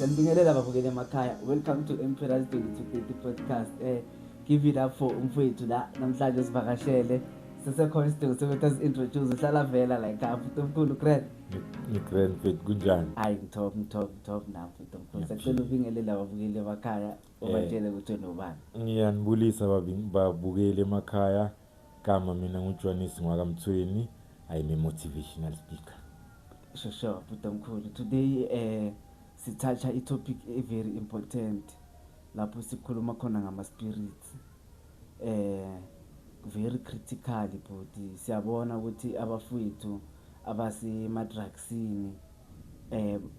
Sanibingelela babukeli emakhaya. Welcome to Emperor's 2230 podcast. Give it up for umfowethu la namhlanje sivakashele. Sisekhona isidingo sokuthi as-introduce uhlala vela like mfuthu omkhulu Grand. Grand mfethu kunjani? Hayi ngithob na mfuthu omkhulu. Sacela ubingelela babukeli emakhaya obatshele ukuthi nobani. Ngiyanibulisa babukeli emakhaya. Kama mina nguJonis Ngwakamthweni. I'm a motivational speaker. Sure mfuthu omkhulu. Today sithatha i-topic very important lapho sikhuluma khona ngama-spirits very critical but siyabona ukuthi abafowethu abasema-drugsini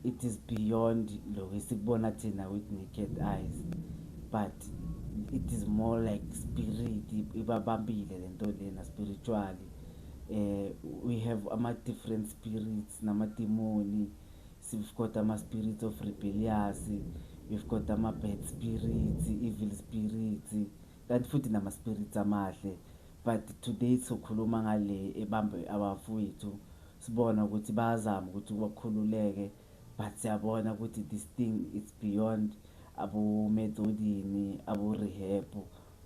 it is beyond lo esikubona thina with naked eyes, but it is more like spirit ibabambile lento lena spiritually. We have different spirits namademoni. We've got spirits of rebellious, we've got bad spirits, evil spirits, kanti futhi nama-spirits amahle. But today sokhuluma ngale ebambe abafowethu, sibona ukuthi bayazama ukuthi bakhululeke, but siyabona ukuthi this thing is beyond abo-methodini, abo-rehab,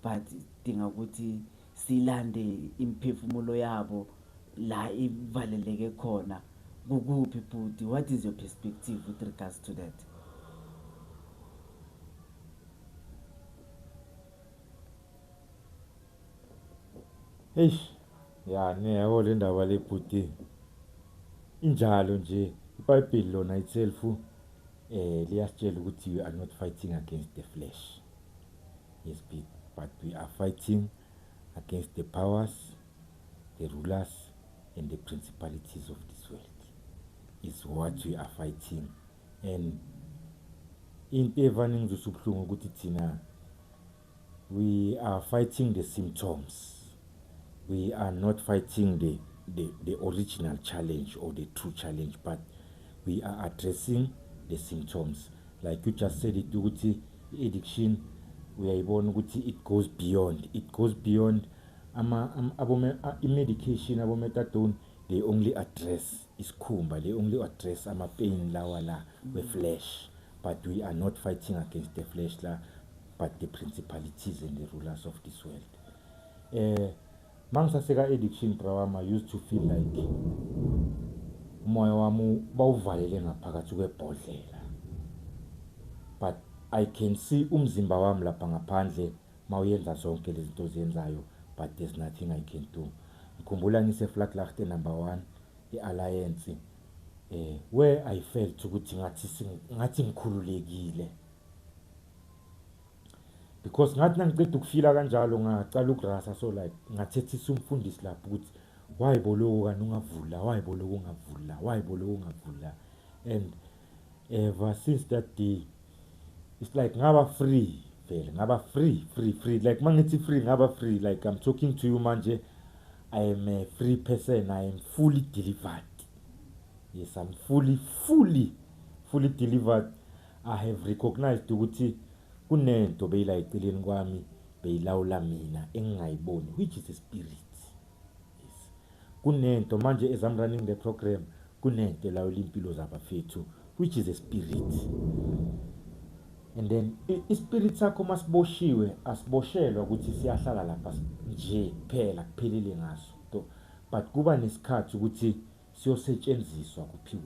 but dinga ukuthi silande imphefumulo yabo la ivaleleke khona. Kukuphi bhuti, what is your perspective with regards to that? Yabo le ndaba le bhuti injalo nje. iBhayibheli lona itself liyasitshela ukuthi we are not fighting against the flesh, yes, but we are fighting against the powers, the rulers and the principalities of this world. Is what we are fighting. And into evane ngizusubhlungu ukuthi thina we are fighting the symptoms. We are not fighting the original challenge or the true challenge, but we are addressing the symptoms. Like you just said it, ukuthi addiction uyayibona ukuthi it goes beyond medication, methadone. They only address isikhumba, they only address ama-pain lawa la we-flesh, but we are not fighting against the flesh la, but the principalities and the rulers of this world. Mangisaseka addiction brawama, I used to feel like umoya wami bawuvalele ngaphakathi kwebhodlela, but I can see umzimba wami lapha ngaphandle mawuyenza zonke lezi zinto zenzayo, but there's nothing I can do. Ngikhumbula ngise-Vlakplaas number 1 i-Alliance, where I felt ukuthi ngathi ngikhululekile, because ngathi nangiceda ukufila kanjalo ngacala ukurasa, so like ngathethisa umfundisi lapho ukuthi why boloku kana ungavula, why boloku ungavula. And ever since that day it's like ngaba free vele, ngaba free, like mangithi free ngaba free, like I'm talking to you manje. I am a free person. I am fully delivered. Yes, I'm fully delivered. I have recognized ukuthi kunento beyila eceleni kwami beyilawula mina engingayiboni, which is a spirit. Yes. Kunento manje as I'm running the program, kunento elawula impilo zabafethu, which is a spirit. And then ispirit sakho masiboshiwe, asiboshelwa ukuthi siyahlala lapha nje kuphela kuphelele ngaso, but kuba nesikhathi ukuthi siyosetshenziswa kuphi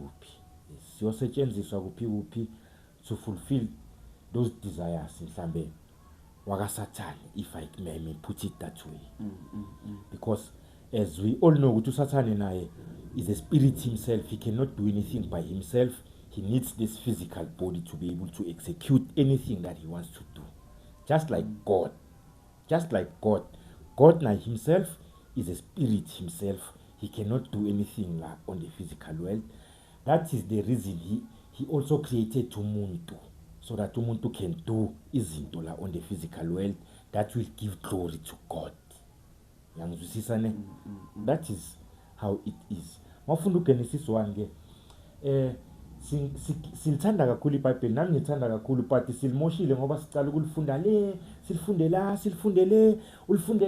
to fulfill those desires mhlambe wakaSathane, if I may put it that way. Because as we all know ukuthi uSathane naye is a spirit himself. He cannot do anything by himself. He needs this physical body to be able to execute anything that he wants to do. Just like God. God now himself is a spirit himself. He cannot do anything like on the physical world. That is the reason he also created umuntu, so that umuntu can do izinto la on the physical world that will give glory to God. That is how it is. Mawufunda uGenesis 1 ke silithanda kakhulu iBhayibheli, nami ngithanda kakhulu, but silimoshile ngoba sicala ukulifunda le, silifunde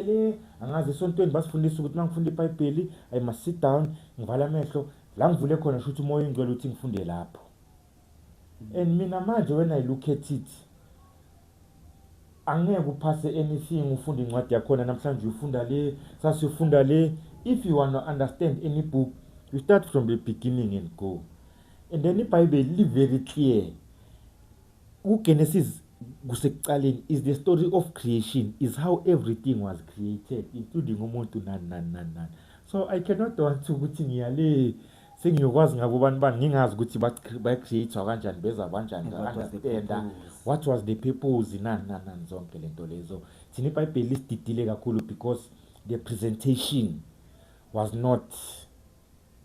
le, angazi esontweni basifundisa ukuthi mangifunda iBhayibheli I must sit down, ngivala amehlo, la ngivule khona shothi umoya ingcwele uthi ngifunde lapho. And mina manje when I look at it, angeke uphase anything ufunda incwadi yakhona namhlanje ufunda le sasifunda le. If you want to understand any book, you start from the beginning and go. And then iBhayibheli live very clear. UGenesis kusekuqaleni is the story of creation, is how everything was created, including umuntu nani. So I cannot want ukuthi ngiyale sengiyokwazi ngabo bani ngingazi ukuthi ba-create kanjani beza kanjani understand what was the purpose nani zonke lento lezo. Thina iBhayibheli lisididile kakhulu because the presentation was not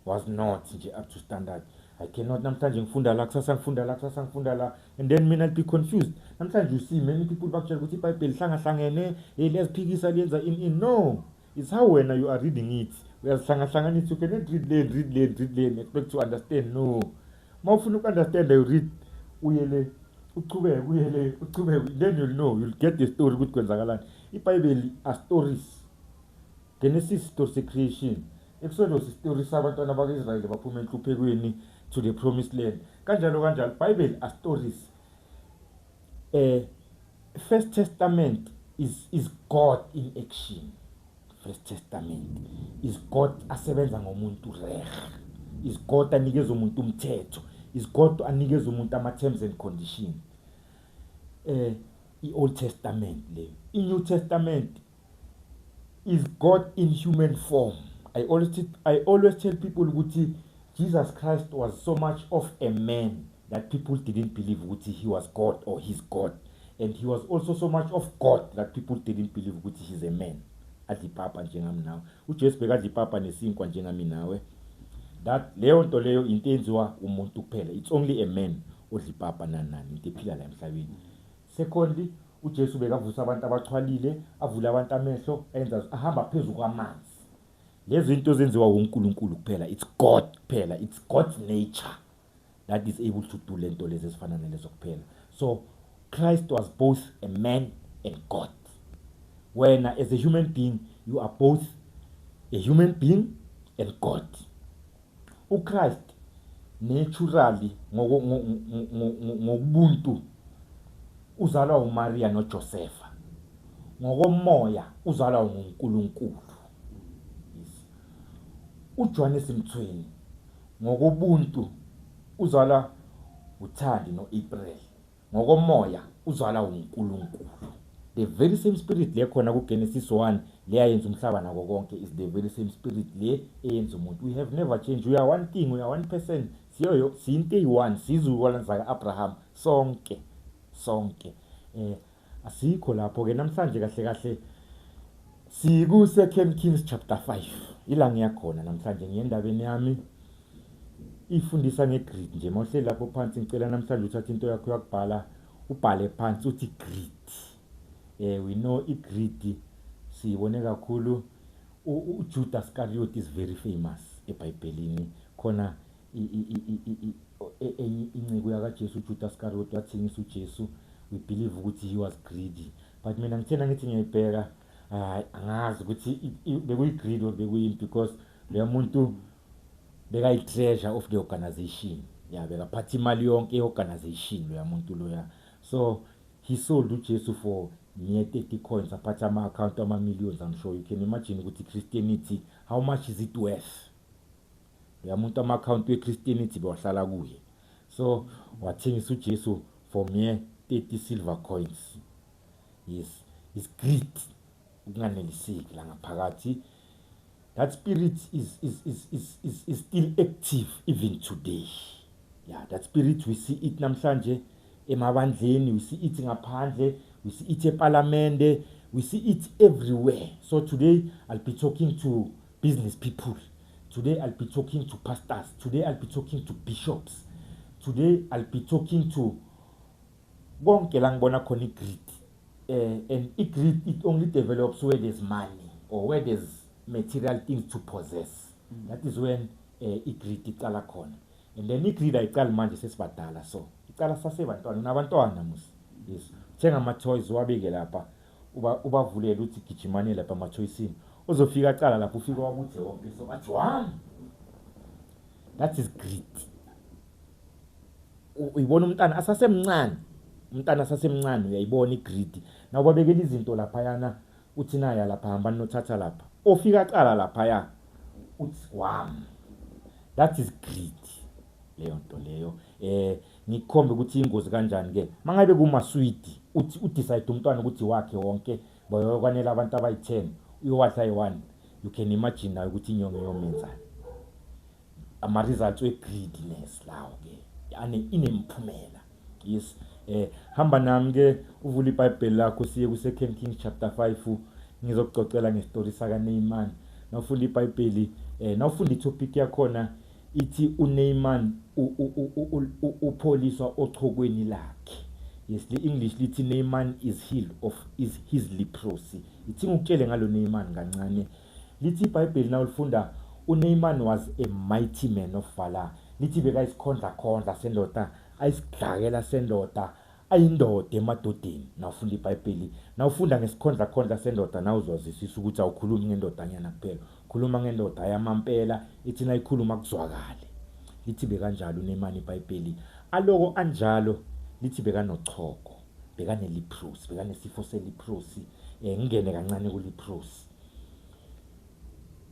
nje up to standard. I cannot namhlanje ngifunda la kusasa ngifunda la and then mina I'll be confused. Namhlanje you see many people bakutshela ukuthi iBhayibheli hlangene liyaziphikisa liyenza in no, it's how when you are reading it uyazihlanganisa, you cannot read lane expect to understand. No, mawufuna ukunderstand you read uyele uchubeke then you'll know, you'll get the story ukuthi kwenzakalani. iBhayibheli are stories. Genesis story se creation, Exodus story sabantwana bakwaIsrayeli baphuma enhluphekweni to the promised land. Kanjalo Bible are stories. First Testament is God in action. First Testament is God asebenza ngomuntu reg. Is God anikeza umuntu umthetho. Is God anikeza umuntu ama terms and conditions. Old Testament le. In New Testament is God in human form. I always tell people ukuthi Jesus Christ was so much of a man that people didn't believe ukuthi he was God or he's God. And he was also so much of God that people didn't believe ukuthi he's a man. Adipapa njengami nawe. uJesu bekadipapa nesinkwa njengami nawe. That leyo nto leyo into enziwa umuntu kuphela. It's only a man odipapa nani into ephila la emhlabeni. Secondly, uJesu bekavusa abantu abaxhwalile, avula abantu amehlo, enza ahamba phezulu kwamanzi. Lezi zinto zenziwa uNkulunkulu kuphela. It's God kuphela. It's God's nature that is able to do lento lezi ezifana nalezo kuphela. So Christ was both a man and God. When as a human being you are both a human being and God. uChrist naturally ngokubuntu uzalwa uMaria noJosepha. Ngokomoya uzalwa uNkulunkulu. uJohnes Mthweni ngokubuntu uzalwa uThandi noApril. Ngokomoya uzalwa uNkulunkulu. The very same spirit le khona kuGenesis 1 le ayenza umhlaba nako konke is the very same spirit le eyenza umuntu. We have never changed. We are one thing, we are one person. Siyo sinto eyi1 sizukulwane zakaAbraham sonke. Asikho lapho ke namhlanje kahle siku 2 Kings chapter 5. Ila ngiyakhona namhlanje ngiyendabeni yami ifundisa ngegreed nje. Mawuhleli lapho phansi ngicela namhlanje uthatha into yakho yakubhala ubhale phansi uthi greed. We know igreed siyibone kakhulu. uJudas Iscariot is very famous eBhayibhelini. Khona inciko yakaJesu uJudas Iscariot wathengisa uJesu. We believe ukuthi he was greedy. But mina ngithena ngithi ngiyibheka angazi ukuthi bekuyigreed or bekuyini, because le muntu beka i-treasure of the organization. Bekaphatha imali yonke ye-organization lo muntu loya. So he sold uJesu for near 30 coins, apart ama account ama millions. I'm sure you can imagine ukuthi Christianity, how much is it worth? Le muntu ama account we Christianity bewahlala kuye. So wathengisa uJesu for mere 30 silver coins. Yes, is greed. Ukunganeliseki la ngaphakathi. That spirit is still active even today. That spirit we see it namhlanje emabandleni, we see it ngaphandle, we see it eParliament, we see it everywhere. So today I'll be talking to business people. Today I'll be talking to pastors. Today I'll be talking to bishops. Today I'll be talking to bonke la ngibona khona igreed. And greed, it only develops where there's money or where there's material things to possess. That is when greed iqala khona. And then igreed ayiqali manje sesibadala, so iqala sasebantwana nabantwana musi. Yes, thenga ama toys wabeke lapha ubavulele uthi gijimane lapha ama toysini. Uzofika aqala lapha ufika wabuthi wonke so bathi wami. That is greed. uyibona umntana asasemncane uyayibona igreed nawubabekela izinto laphayana uthi naya lapha hamba nothatha lapha ofika aqala laphaya uthi wam that is greed leyo nto leyo ngikhombe ukuthi ingozi kanjani ke mangabe kuma sweet uthi udecide umntwana ukuthi wakhe wonke bayokwanela abantu abayi10 uyowahla yi1 you can imagine nayo ukuthi inyongo yomenzana ama results we greediness lawo ke yani inemphumela yes hamba nami ke uvula iBhayibheli lakho siye ku 2 Kings chapter 5 ngizokucocela ngestory saka Naaman nawufunda iBhayibheli nawufunda itopic yakhona ithi uNaaman upholiswa ochokweni lakhe yes the English lithi Naaman is healed of his leprosy ithi ngikutshele ngalo Naaman kancane lithi iBhayibheli nawulifunda uNaaman was a mighty man of valor lithi beka isikhondla sendoda ayisidlakela sendoda ayindoda emadodeni nawufunda iBhayibheli nawufunda ngesikhondla sendoda nawuzozisisa ukuthi awukhulumi ngendodanyana kuphela khuluma ngendoda yamampela ithi nayikhuluma kuzwakale lithi bekanjalo uNaaman iBhayibheli aloko anjalo lithi bekanochoko bekaneleprosy bekanesifo seleprosy ngingene kancane kuleprosy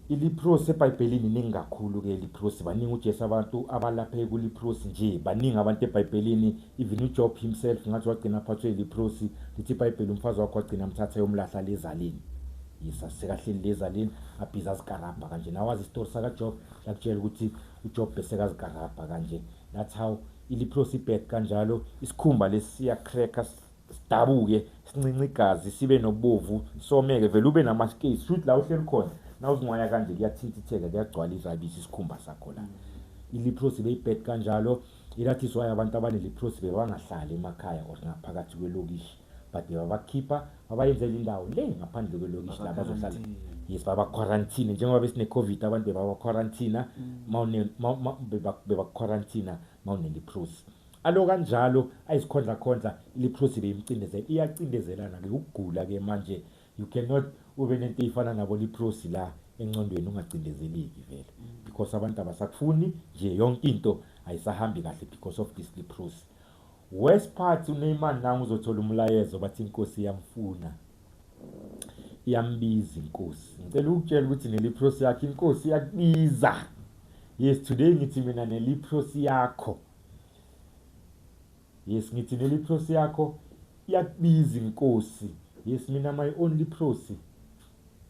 ileprosy eBhayibhelini iningi kakhulu ke leprosy baningi uJesu abantu abalaphe kuleprosy nje baningi abantu eBhayibhelini even uJob himself ngathi wagcina phathwe leprosy lithi iBhayibheli umfazi wakhe wagcina umthatha yomlahla lezalini yisa sekahleli lezalini abhiza zikarabha kanje nawazi istory saka Job yakutshela ukuthi uJob besekazikarabha kanje that's how ileprosy bad kanjalo isikhumba lesiya cracker sidabuke sincinci igazi sibe nobovu someke vele ube namascales shoot la uhleli khona nawuzingwaya kanje kuyathintitheka kuyagcwalisa ibisi isikhumba sakho la ileprosy beyibad kanjalo ilathiswa abantu abaneleprosy bebangahlali emakhaya or ngaphakathi kwelokishi but babakhipha babayenzela indawo le ngaphandle kwelokishi la bazohlala yes baba quarantine njengoba besine covid abantu baba quarantine beba quarantine mawune leprosy alo kanjalo ayisikhondla ileprosy beyimcindezela iyacindezelana ke ukugula ke manje you cannot ube nento efana nabo leprosy la encondweni ungacindezeleki vele because abantu abasakufuni nje yonke into ayisahambi kahle because of this leprosy worst part uNaaman nangu uzothola umlayezo bathi inkosi iyamfuna iyambiza inkosi ngicela ukutshela ukuthi neleprosy yakhe inkosi iyakubiza yes today ngithi mina neleprosy yakho yes ngithi neleprosy yakho iyakubiza inkosi yes mina my only leprosy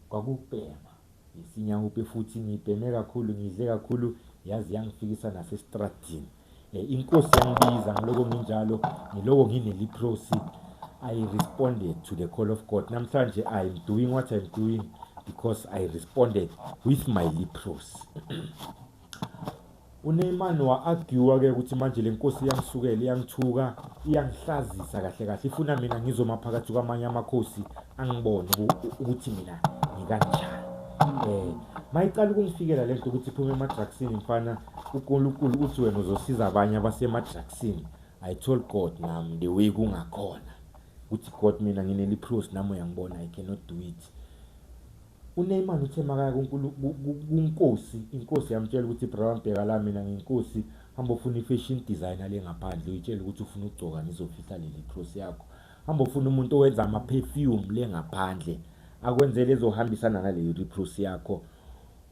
kwakubhema isinyawupe futhi ngibheme kakhulu ngidle kakhulu yazi yangifikisa nasestradini inkosi yangibiza ngiloko nginjalo ngiloko ngineleprosy I responded to the call of God namhlanje I am doing what I'm doing because I responded with my leprosy uNaaman wa-argue ke ukuthi manje lenkosi yangisukela iyangithuka iyangihlazisa kahle kahle ifuna mina ngizoma phakathi kwamanye amakhosi angibone ukuthi mina ngikanjani mayicala ukungifikela lento ukuthi iphume emadrugsini mfana uNkulunkulu uthi wena uzosiza abanye abasemadrugsini I told God nami the way kungakhona ukuthi God mina ngineleprosy nami uyangibona I cannot do it uNaaman uthe makaya kuNkosi inkosi yamtshela ukuthi brother bheka la mina nginkosi hamba ufuna ifashion designer lengaphandle uyitshela ukuthi ufuna ukugcoka ngizofihla leprosy yakho hamba ufuna umuntu owenza ama perfume lengaphandle akwenzele ezohambisana naleyo leprosy yakho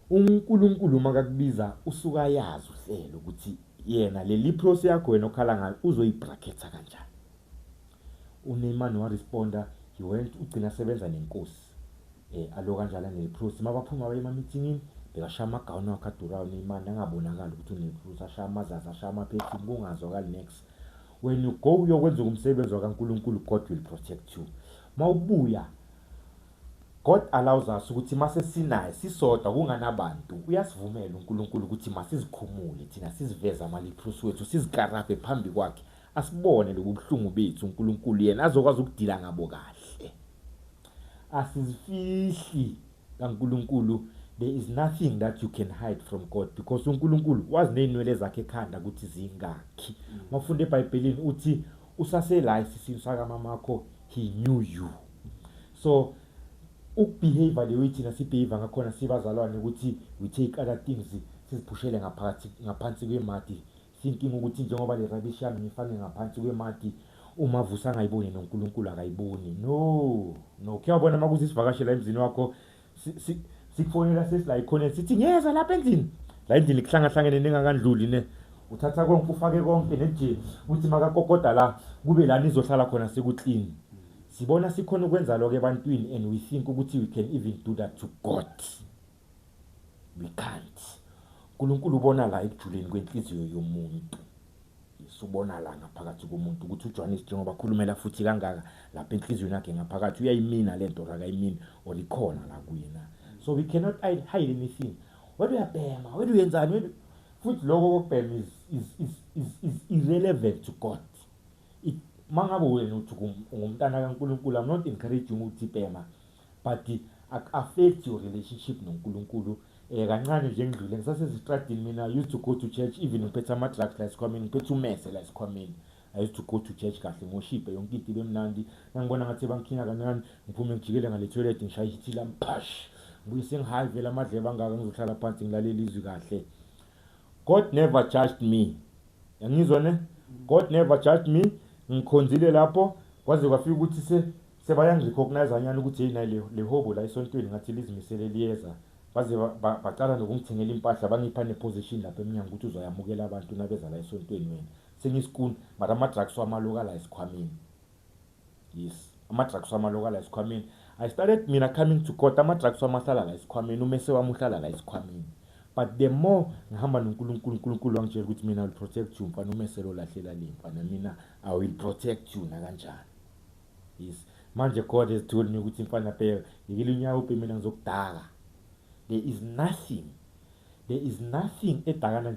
uNkulunkulu makakubiza usuka yazi uhlelo ukuthi yena le leprosy yakho wena okhala ngayo uzoyibracketha kanjani uNaaman wa responda he went ugcina sebenza nenkosi alo kanjalo neleprosy mabaphuma baye ema-meetingini bekashaya amagawuni wakhe adurayo uNaaman angabonakali ukuthi uneleprosy ashaya amazaza ashaya ama-perfume kungazwakali next when you go uyokwenza umsebenzi wakaNkulunkulu God will protect you mawubuya God allows us ukuthi mase sinaye sisodwa kunganabantu uyasivumela uNkulunkulu ukuthi masizikhumule thina siziveza ama-leprosy wethu sizikarabhe phambi kwakhe asibone lokubuhlungu bethu uNkulunkulu yena azokwazi ukudila ngabo kahle asizifihli kaNkulunkulu there is nothing that you can hide from God because uNkulunkulu wazi nenwele zakhe ekhanda ukuthi zingakhi mawufunda eBhayibhelini uthi usasela isisini saka mamakho he knew you so ukubehave le way thina sibehave ngakhona sibazalwane ukuthi we take other things siziphushele ngaphansi kwemati thinking ukuthi njengoba le rubbish yami ngifake ngaphansi kwemati uma vusa ngayiboni noNkulunkulu akayiboni. No kuyabona makuthi isivakashela emzini wakho sikufonela sesila ikhona sithi ngiyeza lapha endlini. La endlini kuhlangahlangene ningakandluli ne. Uthatha konke ufake konke neje uthi makakokoda la kube la nizohlala khona sekuclean. Sibona sikhona ukwenza lokho ebantwini and we think ukuthi we can even do that to God. We can't. uNkulunkulu ubona la ekujuleni kwenhliziyo yomuntu. Usubona la ngaphakathi komuntu ukuthi uJohn njengoba khulumela futhi kangaka lapha enhliziyweni yakhe ngaphakathi uyayimina lento akayimini or ikhona la kuyena. So we cannot hide anything. What uyabhema, what uyenzani? Futhi lokho kokubhema is irrelevant to God. Mangabe wena uthi ngumntana kaNkulunkulu, I'm not encouraging ukuthi bhema, but it affects your relationship noNkulunkulu. Kancane nje ngidlule ngisasezistradini mina I used to go to church even ngiphethe ama-drugs la esikhwameni ngiphethe umese la esikhwameni. I used to go to church kahle ngoshipe yonke into ibe mnandi ngangibona ngathi bangikhina kancane ngiphume ngijikele ngale toilet ngishaya ithi la mpash ngibuyise ngihayi vela amadleba angaka ngizohlala phansi ngilalela izwi kahle. God never judged me. Yangizwa ne? God never judged me. Ngikhonzile lapho kwaze kwafika ukuthi sebayangirecognize anyana ukuthi hey nayi le hobo la esontweni ngathi lizimisele liyeza. Baze baqala nokungithengela impahla bangipha neposition lapha eminyango ukuthi uzoyamukela abantu nabeza la esontweni wena. Sengisikuni but ama-drugs wamaloka la esikhwameni. Yes, ama-drugs wamaloka la esikhwameni. I started mina coming to God, ama-drugs wamahlala la esikhwameni, umese wami uhlala la esikhwameni. But the more ngihamba noNkulunkulu wangitshela ukuthi mina will protect you mfana umese lo lahlela le mfana mina I will protect you na kanjani. Yes, manje God has told me ukuthi mfana phela ngikile unyawo uphi mina ngizokudaka. There is nothing edakana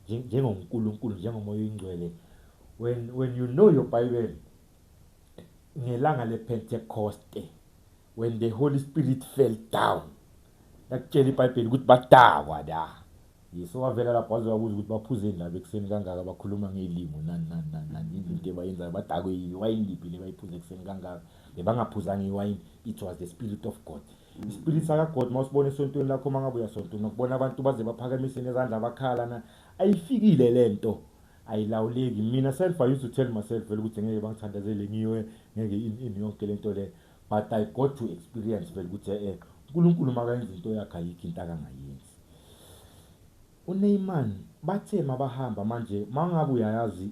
njengoNkulunkulu njengomoya oyingcwele. When you know your Bible ngelanga lePentecost when the Holy Spirit fell down yakutshela iBhayibheli ukuthi badakwa da. Yiso wavela lapho wazowabuza ukuthi baphuze indaba ekuseni kangaka bakhuluma ngelimo nani into ebayenzayo badakwe iwayini liphi lebayiphuze ekuseni kangaka bebangaphuzanga iwayini. It was the Spirit of God. Ispirit saka God mawusibona esontweni lakho mangabuya sonto nokubona abantu baze baphakamise nezandla abakhala na ayifikile lento ayilawuleki. Mina self I used to tell myself vele ukuthi ngeke bangithandazele ngiwe ngeke ini yonke lento le, but I got to experience vele ukuthi uNkulunkulu makayenza into yakhe ayikho into akangayenzi. uNeyman bathe mabahamba manje mangabe uyayazi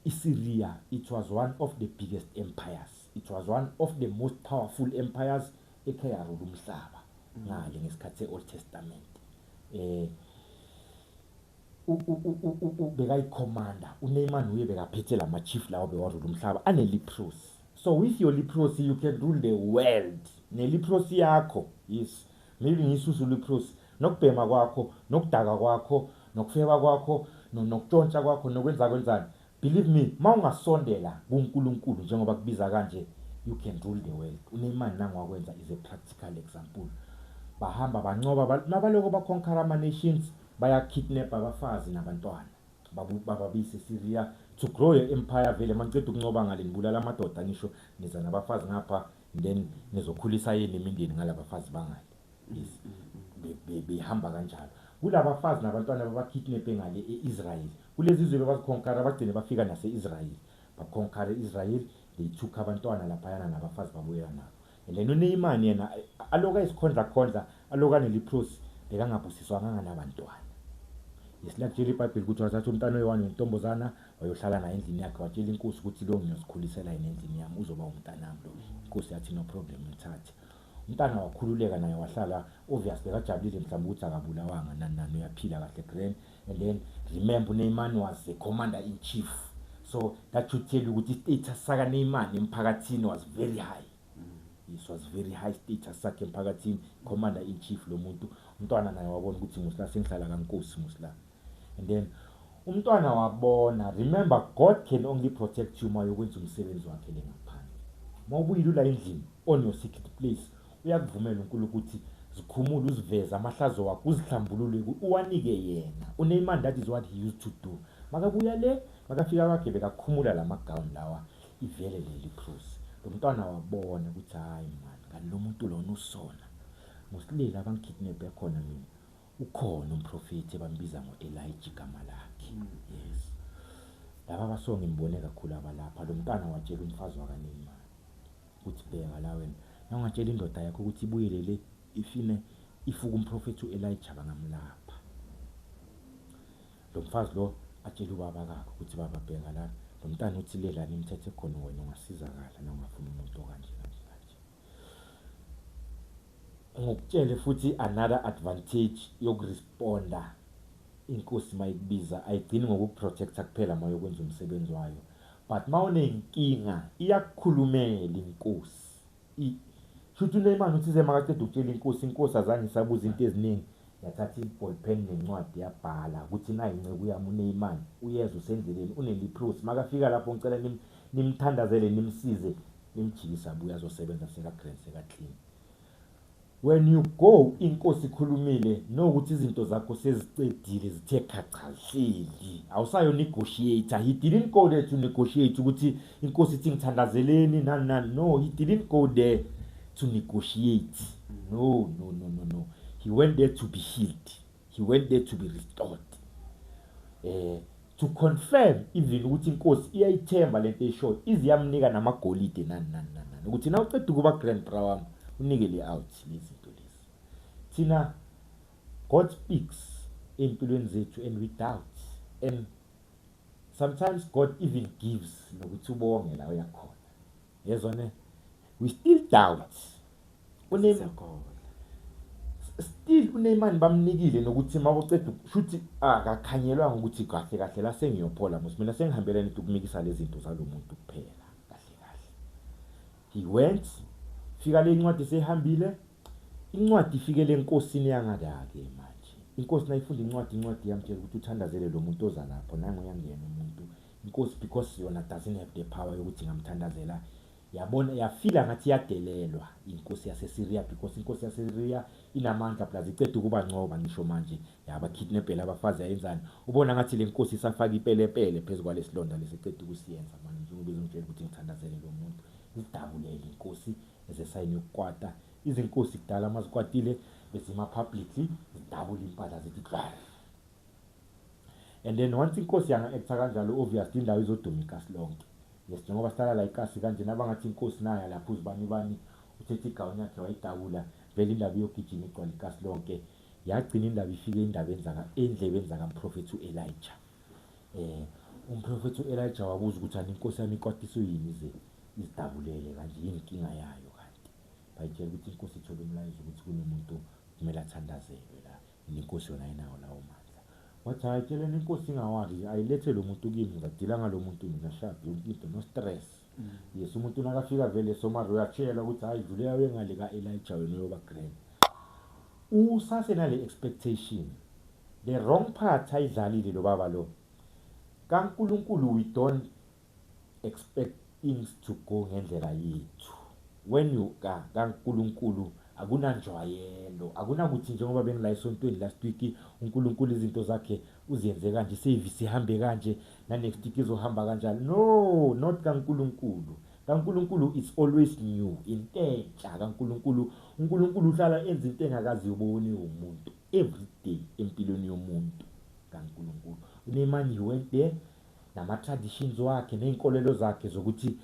iSyria, it was one of the biggest empires, it was one of the most powerful empires ekhayarula umhlaba ngale ngesikhathi seOld Testament. Bekayikhomanda uNeyman uye bekaphethe lama chief lawo bewarula umhlaba ane leprosy. So with your leprosy you can rule the world. Ne leprosy yakho, yes, maybe ngisusu leprosy nokubhema kwakho nokudaka kwakho nokufeba kwakho nokutshontsha kwakho nokwenza kwenzani. Believe me, mawungasondela kuNkulunkulu njengoba kubiza kanje, you can rule the world. uNeyman nangwakwenza is a practical example. Bahamba bancoba nabaloko baconquer ama nations, baya kidnap abafazi nabantwana bababise eSyria to grow your empire. Vele manceda ukuncoba ngale nibulala amadoda ngisho niza nabafazi ngapha then nizokhulisa yini imindeni ngalabafazi bangale. Yes, behamba kanjalo kulabafazi nabantwana babakidnap ngale eIsrael. Kulezi izwe baziconquer bagcine bafika naseIsrael baconquer iIsrael. They took abantwana laphayana nabafazi babuya nabo. And then uNeyman yena aloka isikhondla aloka neleprosy bekangabusiswanga nabantwana. Yesilakutshela iBhayibheli ukuthi wathatha umntwana oyi-1 wentombazana wayohlala naye endlini yakhe watshela inkosi ukuthi lo ngiyosikhulisela yena endlini yami uzoba umntanami lo. Inkosi yathi no problem mthathe. Umntana wakhululeka naye wahlala obviously bekajabulile mhlawumbe ukuthi akabulawanga nani uyaphila kahle grand. And then remember uNeyman was the commander in chief. So that should tell you ukuthi status saka Neyman emphakathini was very high. It was very high status sakhe emphakathini, commander in chief lo muntu. Umntwana naye wabona ukuthi musla sengihlala kaNkosi musla. And then umntwana wabona, remember God can only protect you mayokwenza umsebenzi wakhe lengaphandle. Mawubuyile la endlini on your secret place uyakuvumela uNkulunkulu ukuthi zikhumule uziveza amahlazo wakho uzihlambulule uwanike yena. uNeyman, that is what he used to do. Makabuya le makafika kwakhe bekakhumula lamagawuni lawa ivele leli cross. Lo mntwana wabona ukuthi hayi man kanti lo muntu lona usona musilela abangikidnap khona mina ukhona umprofeti bambiza ngoElijah igama lakhe. Yes, laba basonga imbone kakhulu abalapha. Lo mntana watshela umfazi wakaNeymar ukuthi bheka la wena, nawungatshela indoda yakho ukuthi ibuyele le ifine ifuka umprofethi uElijah bangamlapha. Lo mfazi lo atshela ubaba kakhe ukuthi baba bheka la, lo mntana uthi lela nimthethe khona wena ungasizakala nawungafuna umuntu okanje kanje kanje. Ngokutshele futhi another advantage yokuresponda inkosi mayikubiza ayigcini ngokuprotecta kuphela mayokwenza umsebenzi wayo, but mawunenkinga iyakukhulumela inkosi. Shuthi uNeymar uthi ze makaqeda ukutshela inkosi azange isabuza into eziningi, yathatha iball pen nencwadi yabhala ukuthi nayi incebo yami uNeymar uyeza usendleleni uneliprosi, makafika lapho ngicela nimthandazele nimsize nimjikisa abuya azosebenza seka-grand seka-clean. When you go inkosi ikhulumile nokuthi izinto zakho sezicedile zithe khacha hleli, awusayo negotiator. He didn't go there to negotiate ukuthi inkosi ithi ngithandazeleni nani. No, he didn't go there to negotiate. No. He went there to be healed. He went there to be restored. To confirm even ukuthi inkosi iyayithemba lento eshoyo, iziyamnika namagolide nani. Ukuthi na uqeda ukuba grand bra wami unikele out izinto lezi. Thina God speaks empilweni zethu and we doubt, and sometimes God even gives nokuthi ubonge la uyakhona. Yezone we still doubt. Still uNeymar bamnikile nokuthi mawuceda shuthi akakhanyelwa ukuthi kahle la sengiyophola musi mina sengihambela into ukumikisa lezi zinto zalomuntu kuphela kahle. He went, fika le incwadi sehambile, incwadi ifikele enkosini yangakake manje. Inkosi nayifunda incwadi yamtshela ukuthi uthandazele lo muntu oza lapho nangu yangena umuntu. Inkosi because yona doesn't have the power yokuthi ngamthandazela, yabona yafila ngathi yadelelwa inkosi yaseSyria, because inkosi yaseSyria inamandla plus icede ukuba ncoba ngisho manje yaba kidnapela abafazi ayenzani. Ubona ngathi le nkosi isafaka ipelepele phezulu kwalesilonda lesicede ukusiyenza manje, njengoba izongitshela ukuthi ngithandazele lo muntu. Idabulele inkosi ezesayini yokukwata. Izinkosi kudala amazikwatile besima publicly zidabula impala zithi dlala. And then once inkosi yanga acta kanjalo, obviously indawo izoduma ikasi lonke. Yes, njengoba sihlala la ikasi kanje nabangathi inkosi nayo lapho uzibani uthethe igawuni yakhe wayidabula, vele indaba yogijima igcwala ikasi lonke. Yagcina indaba ifike indaba endlebeni zakamprofethi uElijah. Umprofethi uElijah wabuza ukuthi ani inkosi yami ikwatisa yini ze izidabulele kanje, yini inkinga yayo kanti. Bayitshela ukuthi inkosi ithola umlayezo ukuthi kunomuntu kumele athandazelwe la, inkosi yona ayinawo lawo mandla. Wathi ayitshele inkosi ingawari, ayilethe lo muntu kimi ngidila ngalo muntu mina shabi into no stress. Yes, umuntu nakafika vele somari uyatshela ukuthi hayi dlule yawe ngale kaElijah wena yoba grand. Usase nale expectation, the wrong part ayidlalile lo baba lo. kaNkulunkulu we don't expect things to go ngendlela yethu. When you kaNkulunkulu akunanjwayelo, akunakuthi njengoba bengila esontweni last week uNkulunkulu izinto zakhe uziyenze kanje, service ihambe kanje na next week izohamba kanjalo. No, not kaNkulunkulu. kaNkulunkulu is always new. Intentsha kaNkulunkulu, uNkulunkulu uhlala enza into engakazi ubone umuntu every day empilweni yomuntu kaNkulunkulu. uNeymar went there nama traditions wakhe neinkolelo zakhe zokuthi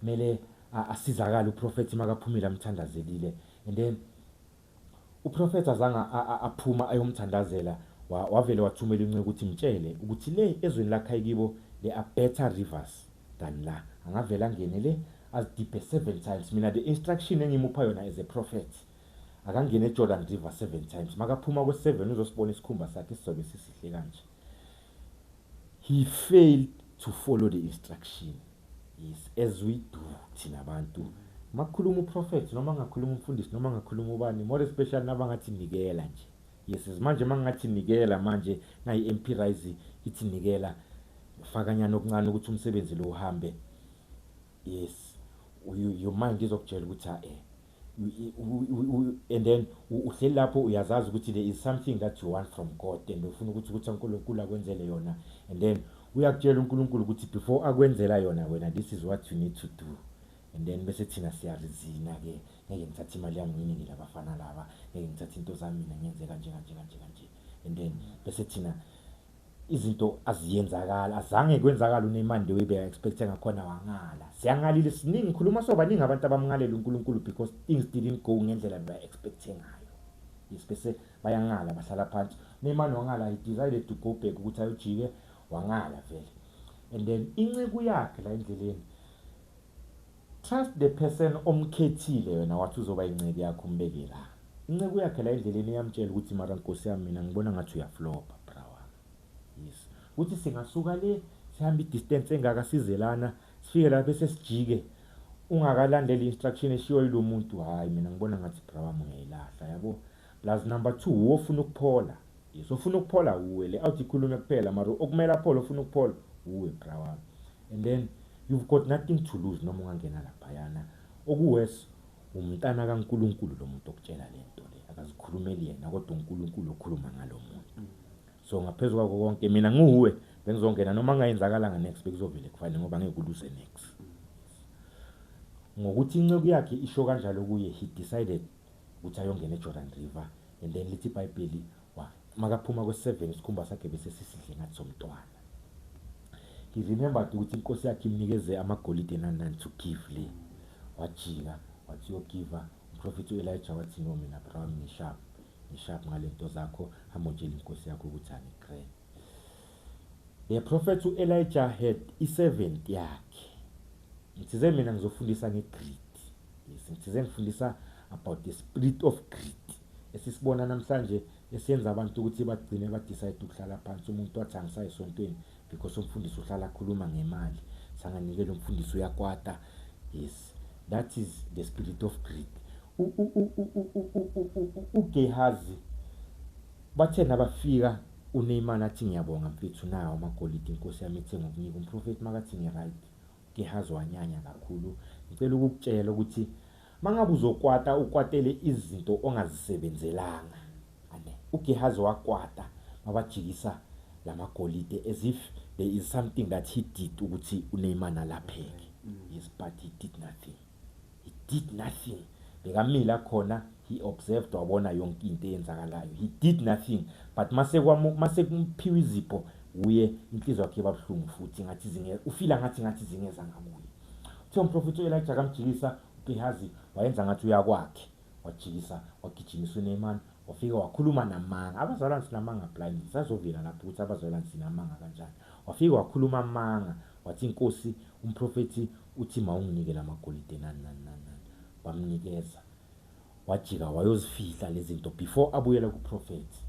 mele asizakala uprofethi makaphumile amthandazelile, and then uprofethi azanga aphuma ayomthandazela wavele wathumela inceke ukuthi mtshele ukuthi le ezweni lakhe kibo there are better rivers than la. Angavela angene le azidiphe 7 times. Mina the instruction engimupha yona as a prophet, akangene eJordan River 7 times. Makaphuma kwe7 uzosibona isikhumba sakhe sizobe sisihle kanje. He failed to follow the instruction. Yes, as we do thina abantu. Makhuluma uprofeti noma ngakhuluma umfundisi noma ngakhuluma ubani, more especially nabangathi nikela nje. Yes, manje mangathi nikela manje na iMP Rise ithi nikela fakanyana okuncane ukuthi umsebenzi lo uhambe. Yes, your mind izokutshela ukuthi and then uhleli lapho uyazazi ukuthi there is something that you want from God and ufuna ukuthi uNkulunkulu akwenzele yona, and then uyakutshela uNkulunkulu ukuthi before akwenzela yona wena this is what you need to do, and then bese thina siyarizina ke, ngeke ngithathe imali yami nginikele abafana laba, ngeke ngithathe into zami mina ngenze kanje, and then bese thina izinto aziyenzakala azange kwenzakala uNeymar the way be expecting ngakhona wangala siyangalile siningi ngikhuluma sobaningi abantu abamngalela uNkulunkulu because things didn't go ngendlela be expecting ngayo bese bayangala bahlala phansi Neymar wangala he decided to go back ukuthi ayojike wangala vele and then inceku yakhe la endleleni trust the person omkhethile wena wathi uzoba inceku yakho umbeke la inceku yakhe la endleleni iyamtshela ukuthi mara Nkosi yami mina ngibona ngathi uyaflopa brawa yes uthi singasuka le sihamba idistance engaka sizelana sifike la bese sijike ungakalandeli instruction eshiwo yilo muntu hayi mina ngibona ngathi brawa ngiyilahla yabo plus number 2 wofuna ukuphola yes ufuna ukuphola uwe le awuthi khulume kuphela mara okumela phola ufuna ukuphola uwe brawa and then you've got nothing to lose noma ungangena lapha yana okuwes umntana kaNkuluNkulu lo muntu okutshela lento le akazikhulumeli yena kodwa uNkulunkulu okhuluma ngalomuntu so ngaphezulu kwako konke mina nguwe bengizongena noma ngayenzakalanga next bekuzovele kufanele ngoba ngeke uluse next ngokuthi inceku yakhe isho kanjalo kuye he decided ukuthi ayongena eJordan River and then lithi iBhayibheli makaphuma kwe7 isikhumba sakhe bese sisihle ngathi somntwana he remembered ukuthi inkosi yakhe imnikeze amagolide nanani to give le wajika wathi yogiva uProfeti Elijah wathi no mina brawa ngisharp ngalento zakho hamotshela inkosi yakho ukuthi angicre the prophet Elijah had i7th yakhe ngithize mina ngizofundisa ngegreed yes ngithize ngifundisa about the spirit of greed esisibona namhlanje esiyenza abantu ukuthi bagcine ba decide ukuhlala phansi umuntu wathi angisayisontweni because umfundisi uhlala khuluma ngemali sanganikela umfundisi uyakwata yes that is the spirit of greed uGehazi bathena bafika uNeymar athi ngiyabonga mfethu nawo amagolide inkosi yami ethe ngokunika umprofeti makathi ngiright uGehazi wanyanya kakhulu ngicela ukukutshela ukuthi mangabe uzokwata ukwatele izinto ongazisebenzelanga ane uGehazi wakwata mabajikisa lamagolide as if there is something that he did ukuthi uNeymar nalapheke yes but he did nothing bekamila khona he observed wabona yonke into eyenzakalayo he did nothing but mase kumphiwa izipho uye inhliziyo yakhe babhlungu futhi ngathi ufila ngathi zingeza ngakuye uthe umprofeti Elijah kamjikisa uGehazi wayenza ngathi uyakwakhe wajikisa wagijimisa uNeymar wafika wakhuluma namanga abazalwane sinamanga blind sazovela lapho ukuthi abazalwane sinamanga kanjani wafika wakhuluma amanga wathi inkosi umprofeti uthi mawunginike lamagolide nani bamnikeza wajika wayozifihla lezi zinto before abuyela kuprofeti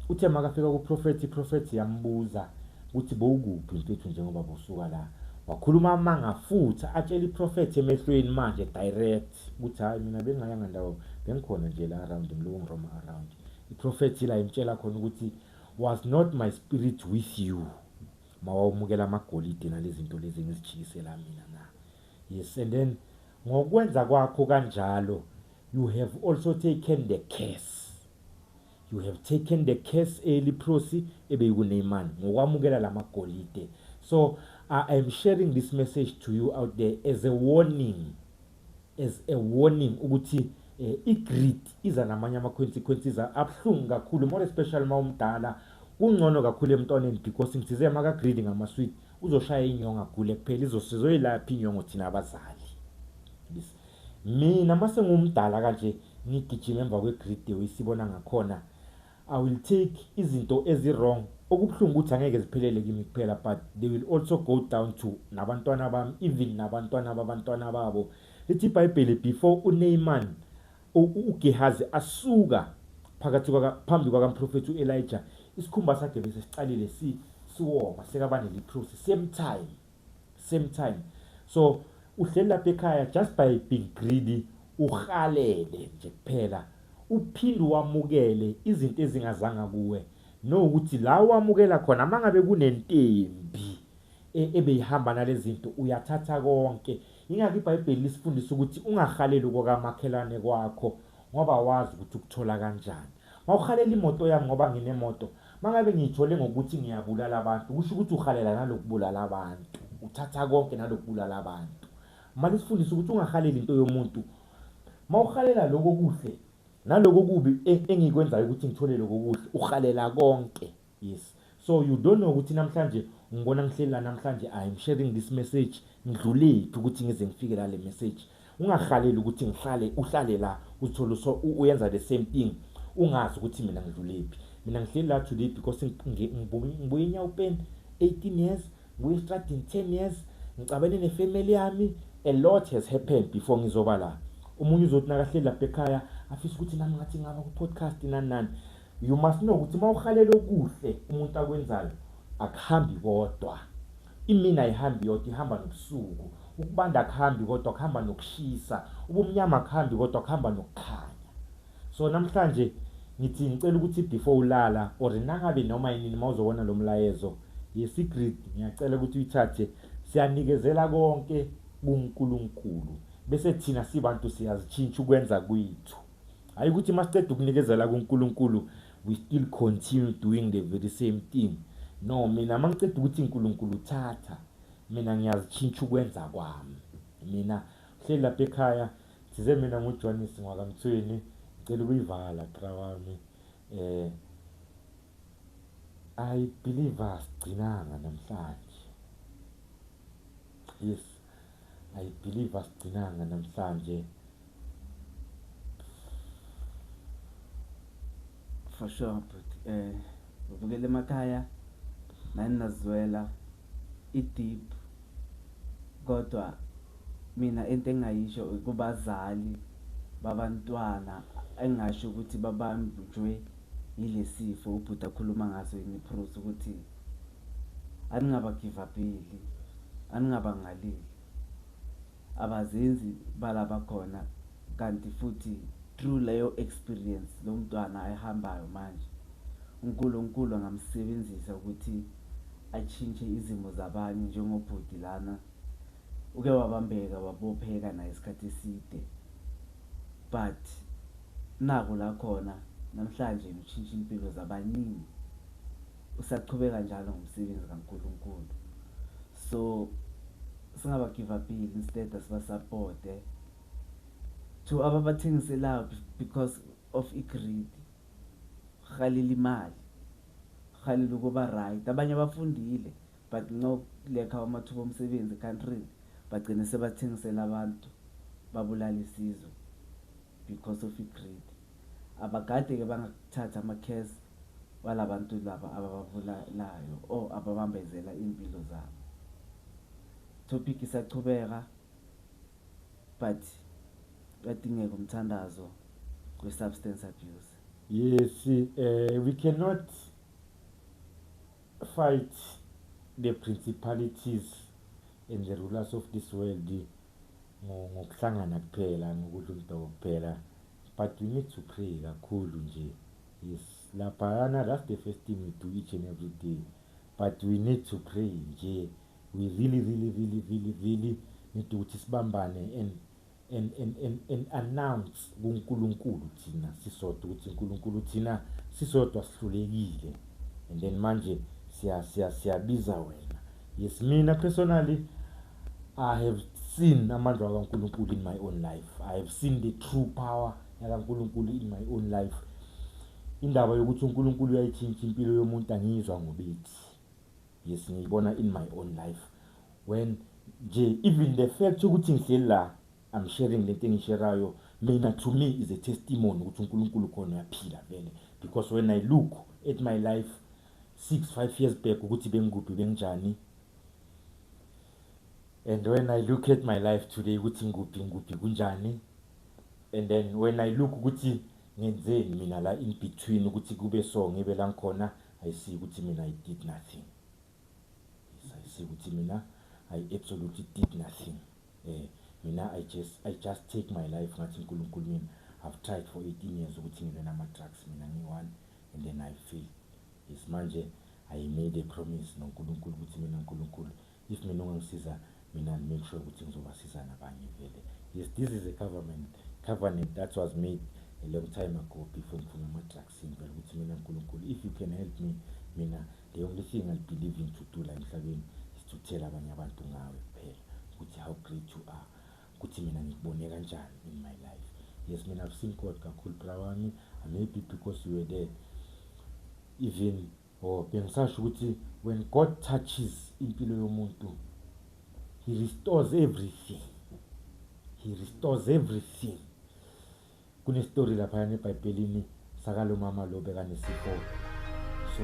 uthe makafika kuprofeti yambuza ukuthi bowukuphi mfethu njengoba bosuka la wakhuluma amanga futhi atshela iprofeti emehlweni manje direct ukuthi hayi mina bengayanga ndawo bengikhona nje la around ngilongiroma around iprofeti la imtshela khona ukuthi was not my spirit with you mawamukela amagolide nalezi zinto lezi ngizijikisela mina na yes and then ngokwenza kwakho kanjalo you have also taken the curse eliprosi ebeyikuNeymar ngokwamukela lamagolide so I am sharing this message to you out there as a warning ukuthi igreed iza namanye ama consequences abhlungu kakhulu more especially mawumdala ungcono kakhulu emntwaneni because ngithize maka greed ngamasweet uzoshaya inyonga gule kuphela izosizoyilapha inyongo thina abazali yes mina mase ngumdala kanje ngigijima emva kwegreed uyisibona ngakhona I will take izinto ezi-wrong okubhlungu ukuthi angeke ziphelele kimi kuphela but they will also go down to nabantwana bami even nabantwana babantwana babo lithi iBhayibheli before uNeymar uGehazi asuka phakathi phambi kwakamprofeti uElijah isikhumba sakhe bese sicalile siwoma sekabane leprosi same time so uhleli lapha ekhaya just by being greedy uhalele nje kuphela uphinde wamukele izinto ezingazanga kuwe no ukuthi la wamukela khona mangabe kunentembi ebeyihamba nalezi zinto uyathatha konke ingakho iBhayibheli lisifundisa ukuthi ungahaleli kokamakhelane kwakho ngoba wazi ukuthi ukuthola kanjani mawuhalela imoto yami ngoba nginemoto mangabe ngiyithole ngokuthi ngiyabulala abantu kusho ukuthi uhalela nalokubulala abantu uthatha konke nalokubulala abantu manje sifundisa ukuthi ungahaleli into yomuntu mawuhalela lokho kuhle naloko kubi engikwenzayo ukuthi ngithole lokho kuhle uhalela konke yes So you don't know ukuthi namhlanje ngibona ngihleli la namhlanje I'm sharing this message ngidlulephi ukuthi ngize ngifike la le message. Ungahaleli ukuthi uhlale la uthole so uyenza the same thing ungazi ukuthi mina ngidlulephi. Mina ngihleli la today because ngibuye inyawupeni 18 years, ngibuye estradini 10 years, ngicabene nefamily yami. A lot has happened before ngizoba la. Umunye uzothi nakahleli lapha ekhaya afisa ukuthi nami ngathi ngaba ku podcast nani. You must know ukuthi mawuhalele okuhle umuntu akwenzayo akuhambi kodwa. Imina ayihambi yodwa, ihamba nobusuku. Ukubanda akuhambi kodwa kuhamba nokushisa. Ubumnyama akuhambi kodwa kuhamba nokukhanya. So namhlanje ngithi ngicela ukuthi before ulala or nangabe noma yini mawuzobona lo mlayezo yeSecret, ngiyacela ukuthi uyithathe. Siyanikezela konke kuNkulunkulu bese thina sibantu siyazitshintsha ukwenza kwethu. Hayi ukuthi masiceda ukunikezela kuNkulunkulu we still continue doing the very same thing. No, mina mangiceda ukuthi uNkulunkulu uthatha, mina ngiyazitshintsha ukwenza kwami. Mina hleli lapha ekhaya size mina nguJonis ngwakamthweni ngicela ukuyivala qra wami. I believe asigcinanga namhlanje. Yes, I believe asigcinanga namhlanje. For sure, but ubukele emakhaya nani nazwela deep kodwa mina into engayisho kubazali babantwana engasho ukuthi babambujwe yilesifo ubhuti akhuluma ngaso ngePros ukuthi aningaba give upili, aningabangalili, abazenzi balaba khona kanti futhi through leyo experience lo mntwana ayihambayo manje uNkulunkulu angamsebenzisa ukuthi achinche izimo zabanye njengobhuti lana uke wabambeka wabopheka na isikhathi eside, but nako la khona namhlanje utshintsha impilo zabaningi usaqhubeka njalo ngomsebenzi kaNkulunkulu. So singaba give up instead asiba support to ababathengisela because of greed, khalila imali, khalila ukuba right. Abanye bafundile but no lekha amathuba omsebenzi country bagcina sebathengisela abantu babulala isizwe because of greed. Abagade ke bangakuthatha ama-case walabantu laba abababulalayo or ababambezela impilo zabo. Topic isaqhubeka but badingeka umthandazo kwe-substance abuse. Yes, we cannot fight the principalities and the rulers of this world ngokuhlangana kuphela ngokudla umdoko kuphela, but we need to pray kakhulu nje. Yes, laphayana that's the first thing we do each and every day, but we need to pray nje. We really need ukuthi sibambane and announce kuNkulunkulu thina sisodwa ukuthi uNkulunkulu thina sisodwa sihlulekile, and then manje siyabiza wena. Yes, mina personally I have seen amandla kaNkulunkulu in my own life. I have seen the true power kaNkulunkulu in my own life. Indaba yokuthi uNkulunkulu uyayitshintsha impilo yomuntu angizwa ngobethi. Yes, ngiyibona in my own life. When nje even the fact ukuthi ngihleli la I'm sharing le thing ngisherayo, mina to me is a testimony ukuthi uNkulunkulu khona uyaphila vele, because when I look at my life 5 years back ukuthi bengikuphi bengjani, and when I look at my life today ukuthi ngikuphi kunjani, and then when I look ukuthi ngenzeni mina la in between ukuthi kube so ngibe la ngikhona, I see ukuthi mina I did nothing. Yes, I see ukuthi mina I absolutely did nothing. Mina I just take my life ngathi uNkulunkulu mina I've tried for 18 years ukuthi ngibe nama drugs mina ngiwani, and then I fail. Yes, manje I made a promise noNkulunkulu ukuthi mina uNkulunkulu if mina ungangisiza mina make sure ukuthi ngizobasiza nabanye vele. Yes, this is a covenant that was made a long time ago before ngifuna ama drugs vele ukuthi mina uNkulunkulu if you can help me, mina the only thing I believe in to do la emhlabeni is to tell abanye abantu ngawe kuphela ukuthi how great you are, ukuthi mina ngikubone kanjani in my life. Yes, mina I've seen God kakhulu bra wami, maybe because you were there, even bengisasho ukuthi when God touches impilo yomuntu, he restores everything. He restores everything. Kunestory laphayana eBhayibhelini sakalo mama lo bekanesifo so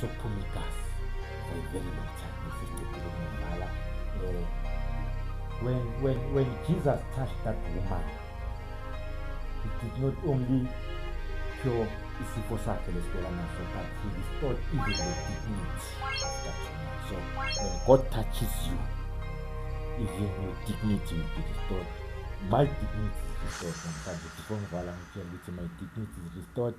sokuphuma igazi for a very long time. When Jesus touched that woman, he did not only cure isifo sakhe lesibhekana naso, but he restored even the dignity of that woman. So when God touches you, even your dignity will be restored. My dignity is restored. Before my dignity is restored,